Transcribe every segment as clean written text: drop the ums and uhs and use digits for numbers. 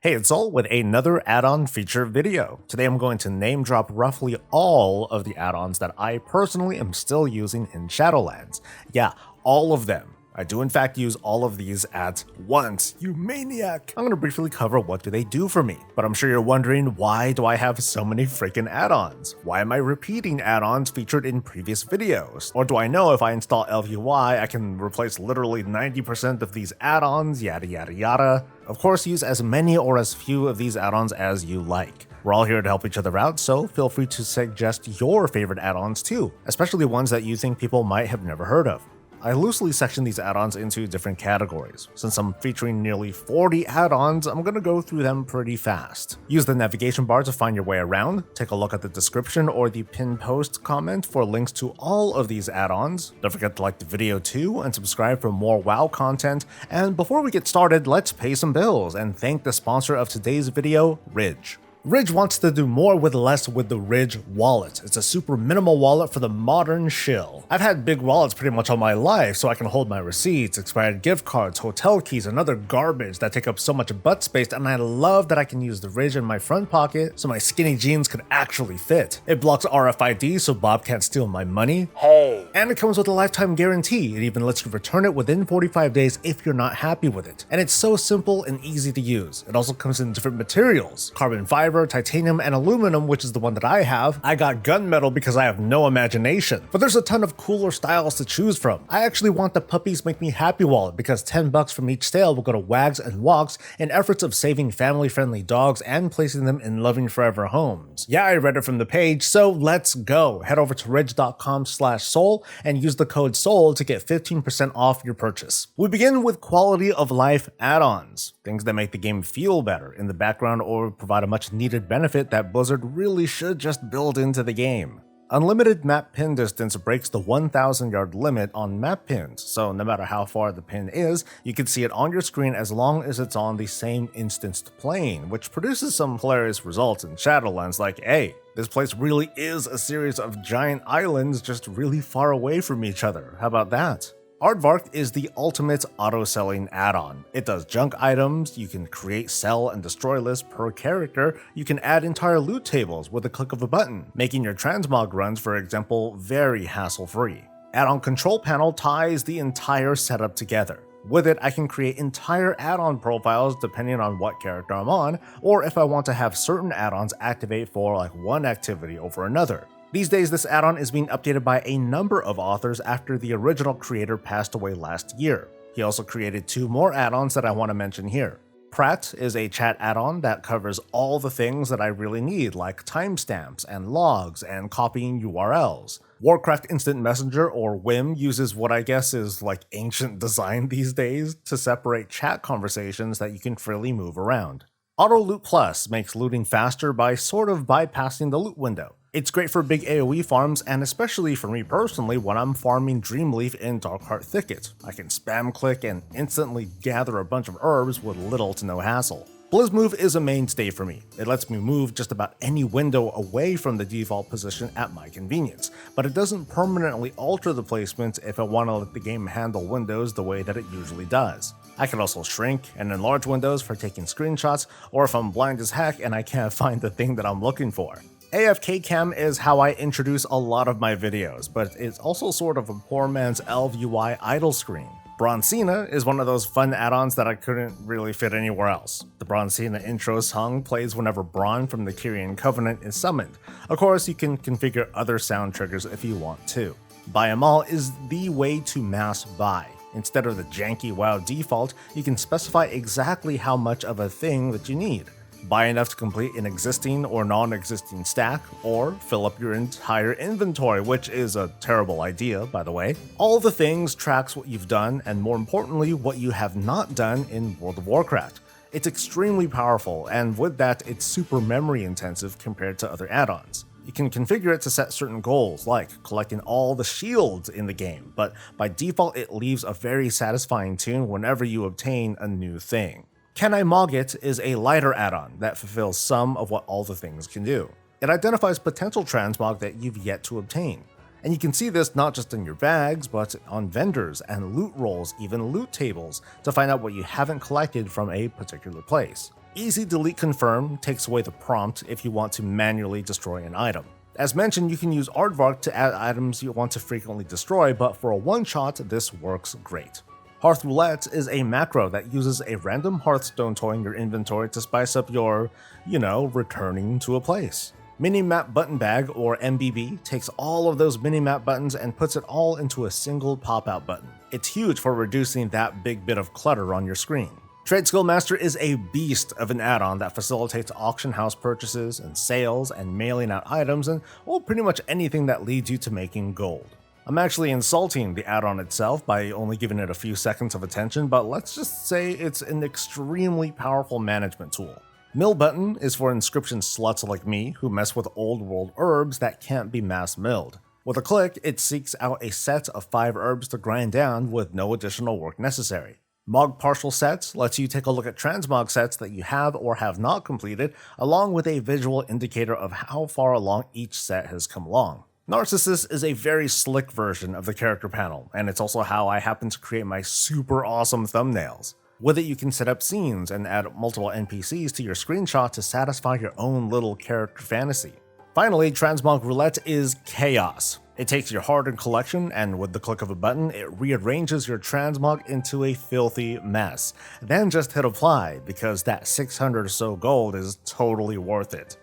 Hey, it's Soul with another add-on feature video. Today I'm going to name drop roughly all of the add-ons that I personally am still using in Shadowlands. Yeah, all of them. I do in fact use all of these at once, you maniac! I'm gonna briefly cover what do they do for me, but I'm sure you're wondering, why do I have so many freaking add-ons? Why am I repeating add-ons featured in previous videos? Or do I know if I install LVY I can replace literally 90% of these add-ons, yada yada yada? Of course, use as many or as few of these add-ons as you like. We're all here to help each other out, so feel free to suggest your favorite add-ons too, especially ones that you think people might have never heard of. I loosely section these add-ons into different categories. Since I'm featuring nearly 40 add-ons, I'm gonna go through them pretty fast. Use the navigation bar to find your way around, take a look at the description or the pinned post comment for links to all of these add-ons. Don't forget to like the video too and subscribe for more WoW content. And before we get started, let's pay some bills and thank the sponsor of today's video, Ridge. Ridge wants to do more with less with the Ridge wallet. It's a super minimal wallet for the modern shill. I've had big wallets pretty much all my life, so I can hold my receipts, expired gift cards, hotel keys, and other garbage that take up so much butt space, and I love that I can use the Ridge in my front pocket so my skinny jeans could actually fit. It blocks RFID so Bob can't steal my money. Hey! And it comes with a lifetime guarantee. It even lets you return it within 45 days if you're not happy with it. And it's so simple and easy to use. It also comes in different materials: carbon fiber, titanium, and aluminum, which is the one that I have. I got gunmetal because I have no imagination. But there's a ton of cooler styles to choose from. I actually want the Puppies Make Me Happy wallet because $10 from each sale will go to Wags and Walks in efforts of saving family-friendly dogs and placing them in loving forever homes. Yeah, I read it from the page, so let's go. Head over to ridge.com/soul and use the code SOUL to get 15% off your purchase. We begin with quality of life add-ons, things that make the game feel better in the background or provide a much needed benefit that Blizzard really should just build into the game. Unlimited map pin distance breaks the 1,000 yard limit on map pins, so no matter how far the pin is, you can see it on your screen as long as it's on the same instanced plane, which produces some hilarious results in Shadowlands like, hey, this place really is a series of giant islands just really far away from each other. How about that? Aardvark is the ultimate auto-selling add-on. It does junk items, you can create sell and destroy lists per character, you can add entire loot tables with a click of a button, making your transmog runs, for example, very hassle-free. Add-on control panel ties the entire setup together. With it, I can create entire add-on profiles depending on what character I'm on, or if I want to have certain add-ons activate for like one activity over another. These days, this add-on is being updated by a number of authors after the original creator passed away last year. He also created 2 more add-ons that I want to mention here. Pratt is a chat add-on that covers all the things that I really need, like timestamps and logs and copying URLs. Warcraft Instant Messenger, or WIM, uses what I guess is like ancient design these days to separate chat conversations that you can freely move around. Auto Loot Plus makes looting faster by sort of bypassing the loot window. It's great for big AoE farms, and especially for me personally when I'm farming Dreamleaf in Darkheart Thicket. I can spam click and instantly gather a bunch of herbs with little to no hassle. BlizzMove is a mainstay for me. It lets me move just about any window away from the default position at my convenience, but it doesn't permanently alter the placement if I want to let the game handle windows the way that it usually does. I can also shrink and enlarge windows for taking screenshots, or if I'm blind as heck and I can't find the thing that I'm looking for. AFK Cam is how I introduce a lot of my videos, but it's also sort of a poor man's LVY idle screen. Bronzina is one of those fun add-ons that I couldn't really fit anywhere else. The Bronzina intro song plays whenever Bronn from the Kyrian Covenant is summoned. Of course, you can configure other sound triggers if you want to. Buy 'em all is the way to mass buy. Instead of the janky WoW default, you can specify exactly how much of a thing that you need. Buy enough to complete an existing or non-existing stack, or fill up your entire inventory, which is a terrible idea, by the way. All the things tracks what you've done, and more importantly, what you have not done in World of Warcraft. It's extremely powerful, and with that, it's super memory intensive compared to other add-ons. You can configure it to set certain goals, like collecting all the shields in the game, but by default it leaves a very satisfying tune whenever you obtain a new thing. Can I Mog It is a lighter add-on that fulfills some of what all the things can do. It identifies potential transmog that you've yet to obtain. And you can see this not just in your bags, but on vendors and loot rolls, even loot tables, to find out what you haven't collected from a particular place. Easy Delete Confirm takes away the prompt if you want to manually destroy an item. As mentioned, you can use Aardvark to add items you want to frequently destroy, but for a one-shot, this works great. Hearth Roulette is a macro that uses a random Hearthstone toy in your inventory to spice up your, returning to a place. Minimap Button Bag, or MBB, takes all of those minimap buttons and puts it all into a single pop-out button. It's huge for reducing that big bit of clutter on your screen. Trade Skill Master is a beast of an add-on that facilitates auction house purchases and sales and mailing out items and, pretty much anything that leads you to making gold. I'm actually insulting the add-on itself by only giving it a few seconds of attention, but let's just say it's an extremely powerful management tool. Mill Button is for inscription sluts like me who mess with old world herbs that can't be mass milled. With a click, it seeks out a set of 5 herbs to grind down with no additional work necessary. Mog Partial Sets lets you take a look at transmog sets that you have or have not completed, along with a visual indicator of how far along each set has come along. Narcissus is a very slick version of the character panel, and it's also how I happen to create my super awesome thumbnails. With it, you can set up scenes and add multiple NPCs to your screenshot to satisfy your own little character fantasy. Finally, Transmog Roulette is chaos. It takes your hardened collection, and with the click of a button, it rearranges your transmog into a filthy mess. Then just hit apply, because that 600 or so gold is totally worth it.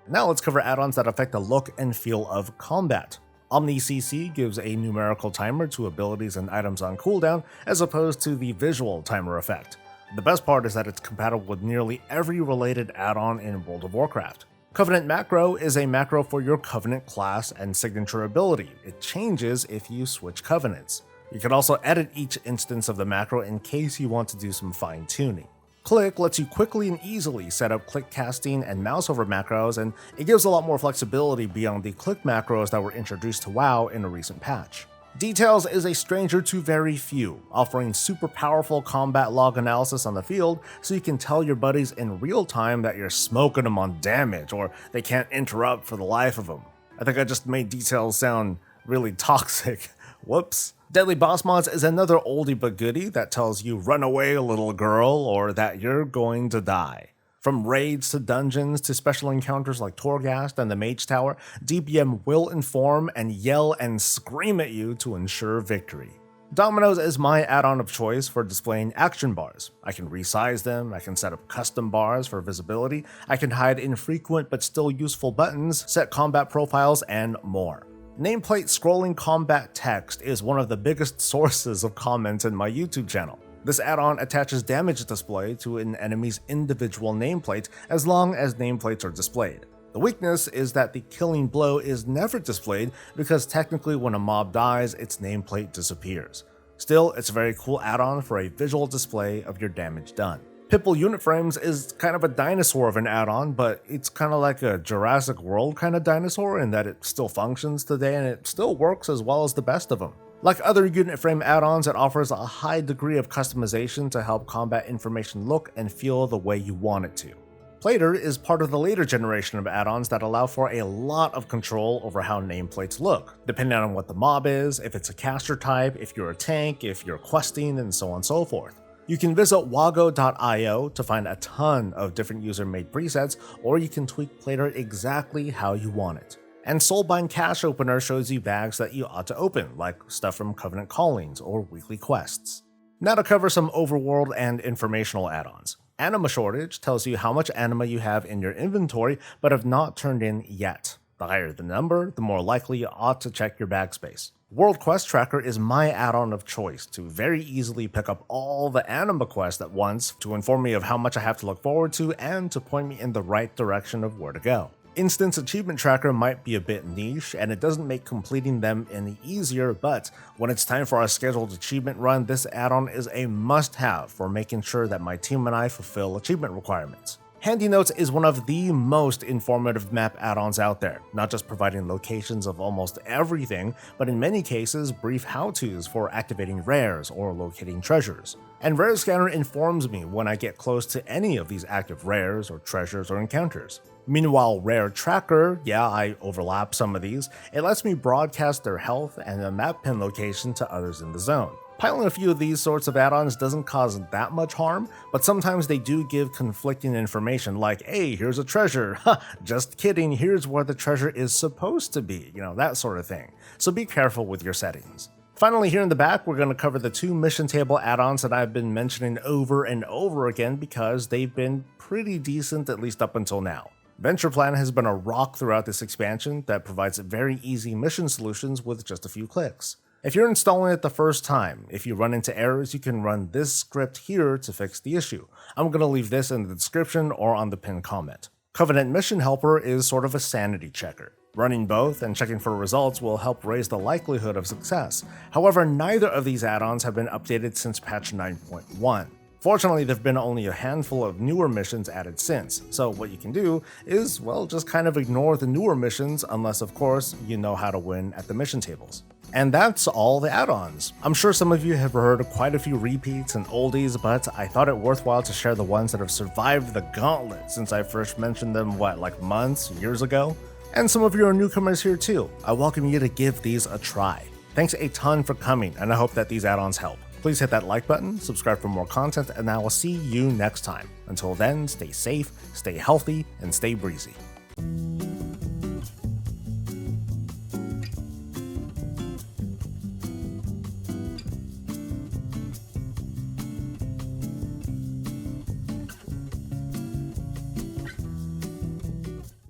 Now let's cover add-ons that affect the look and feel of combat. OmniCC gives a numerical timer to abilities and items on cooldown, as opposed to the visual timer effect. The best part is that it's compatible with nearly every related add-on in World of Warcraft. Covenant Macro is a macro for your Covenant class and signature ability. It changes if you switch Covenants. You can also edit each instance of the macro in case you want to do some fine-tuning. Click lets you quickly and easily set up click casting and mouse over macros, and it gives a lot more flexibility beyond the click macros that were introduced to WoW in a recent patch. Details is a stranger to very few, offering super powerful combat log analysis on the field so you can tell your buddies in real time that you're smoking them on damage or they can't interrupt for the life of them. I think I just made Details sound really toxic. Whoops. Deadly Boss Mods is another oldie but goodie that tells you run away little girl or that you're going to die. From raids to dungeons to special encounters like Torghast and the Mage Tower, DBM will inform and yell and scream at you to ensure victory. Dominoes is my add-on of choice for displaying action bars. I can resize them, I can set up custom bars for visibility, I can hide infrequent but still useful buttons, set combat profiles, and more. Nameplate scrolling combat text is one of the biggest sources of comments in my YouTube channel. This add-on attaches damage display to an enemy's individual nameplate as long as nameplates are displayed. The weakness is that the killing blow is never displayed because technically when a mob dies, its nameplate disappears. Still, it's a very cool add-on for a visual display of your damage done. Pipple Unit Frames is kind of a dinosaur of an add-on, but it's kind of like a Jurassic World kind of dinosaur in that it still functions today and it still works as well as the best of them. Like other unit frame add-ons, it offers a high degree of customization to help combat information look and feel the way you want it to. Plater is part of the later generation of add-ons that allow for a lot of control over how nameplates look, depending on what the mob is, if it's a caster type, if you're a tank, if you're questing, and so on and so forth. You can visit wago.io to find a ton of different user-made presets, or you can tweak Plater exactly how you want it. And Soulbind Cache Opener shows you bags that you ought to open, like stuff from Covenant Callings or weekly quests. Now to cover some overworld and informational add-ons. Anima Shortage tells you how much anima you have in your inventory but have not turned in yet. The higher the number, the more likely you ought to check your bag space. World Quest Tracker is my add-on of choice to very easily pick up all the anima quests at once to inform me of how much I have to look forward to and to point me in the right direction of where to go. Instance Achievement Tracker might be a bit niche, and it doesn't make completing them any easier, but when it's time for a scheduled achievement run, this add-on is a must-have for making sure that my team and I fulfill achievement requirements. Handy Notes is one of the most informative map add-ons out there, not just providing locations of almost everything, but in many cases, brief how-tos for activating rares or locating treasures. And Rare Scanner informs me when I get close to any of these active rares or treasures or encounters. Meanwhile, Rare Tracker, yeah, I overlap some of these, it lets me broadcast their health and a map pin location to others in the zone. Piling a few of these sorts of add-ons doesn't cause that much harm, but sometimes they do give conflicting information like, hey, here's a treasure, ha, just kidding, here's where the treasure is supposed to be, that sort of thing. So be careful with your settings. Finally, here in the back, we're going to cover the 2 mission table add-ons that I've been mentioning over and over again because they've been pretty decent, at least up until now. Venture Plan has been a rock throughout this expansion that provides very easy mission solutions with just a few clicks. If you're installing it the first time, if you run into errors, you can run this script here to fix the issue. I'm going to leave this in the description or on the pinned comment. Covenant Mission Helper is sort of a sanity checker. Running both and checking for results will help raise the likelihood of success. However, neither of these add-ons have been updated since patch 9.1. Fortunately, there have been only a handful of newer missions added since, so what you can do is, well, just kind of ignore the newer missions unless, of course, you know how to win at the mission tables. And that's all the add-ons. I'm sure some of you have heard quite a few repeats and oldies, but I thought it worthwhile to share the ones that have survived the gauntlet since I first mentioned them, like months, years ago? And some of you are newcomers here too. I welcome you to give these a try. Thanks a ton for coming, and I hope that these add-ons help. Please hit that like button, subscribe for more content, and I will see you next time. Until then, stay safe, stay healthy, and stay breezy.